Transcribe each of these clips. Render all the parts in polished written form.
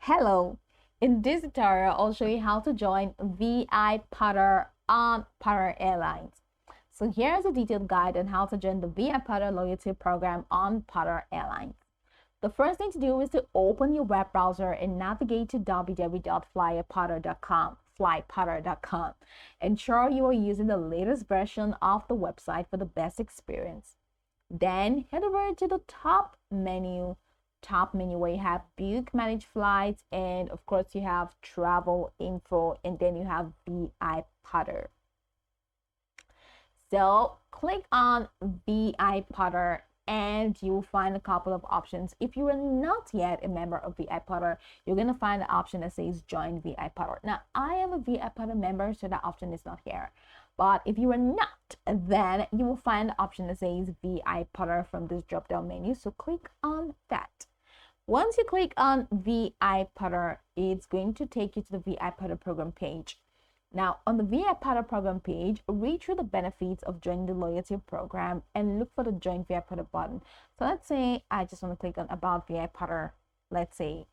Hello, in this tutorial I'll show you how to join VIPorter on Porter Airlines. So here's a detailed guide on how to join the VIPorter loyalty program on Porter Airlines. The first thing to do is to open your web browser and navigate to www.flyporter.com. Ensure you are using the latest version of the website for the best experience. Then head over to the top menu where you have book, manage flights, and of course you have travel info, and then you have VIPorter. So click on VIPorter and you will find a couple of options. If you are not yet a member of VIPorter, you're going to find the option that says join VIPorter. Now I am a VIPorter member, so that option is not here. But if you are not, then you will find the option that says VIPorter from this drop down menu. So click on that. Once you click on VIPorter, it's going to take you to the VIPorter program page. Now, on the VIPorter program page, read through the benefits of joining the loyalty program and look for the Join VIPorter button. So let's say I just want to click on About VIPorter. Let's say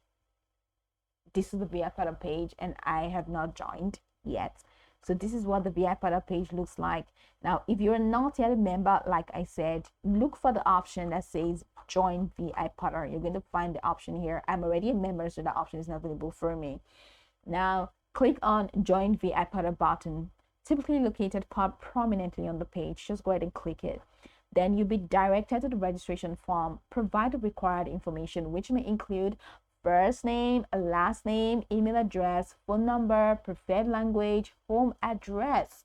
this is the VIPorter page and I have not joined yet. So this is what the VIPorter page looks like. Now, if you're not yet a member, like I said, look for the option that says Join VIPorter. You're going to find the option here. I'm already a member, so the option is not available for me. Now, click on Join VIPorter button, typically located prominently on the page. Just go ahead and click it. Then you'll be directed to the registration form. Provide the required information, which may include first name, last name, email address, phone number, preferred language, home address.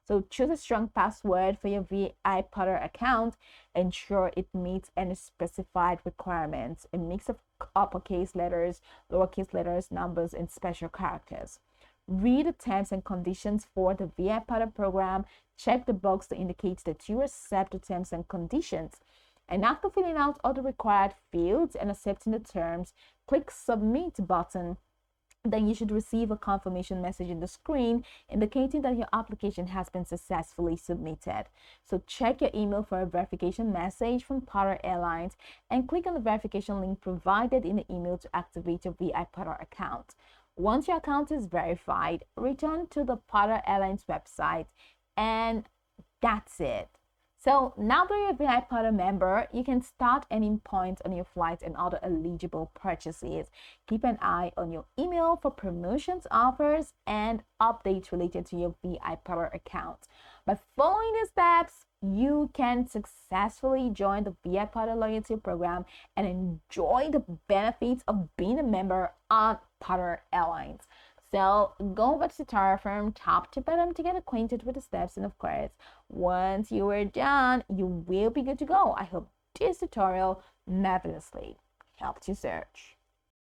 So choose a strong password for your VIPorter account. Ensure it meets any specified requirements. A mix of uppercase letters, lowercase letters, numbers, and special characters. Read the terms and conditions for the VIPorter program. Check the box to indicate that you accept the terms and conditions. And after filling out all the required fields and accepting the terms, click Submit button. Then you should receive a confirmation message in the screen indicating that your application has been successfully submitted. So check your email for a verification message from Porter Airlines and click on the verification link provided in the email to activate your VIPorter account. Once your account is verified, return to the Porter Airlines website, and that's it. So now that you're a VIPorter member, you can start earning points on your flights and other eligible purchases. Keep an eye on your email for promotions, offers, and updates related to your VIPorter account. By following the steps, you can successfully join the VIPorter loyalty program and enjoy the benefits of being a member on Porter Airlines. So go over to the tutorial from top to bottom to get acquainted with the steps, and of course, once you are done, you will be good to go. I hope this tutorial marvelously helped you search.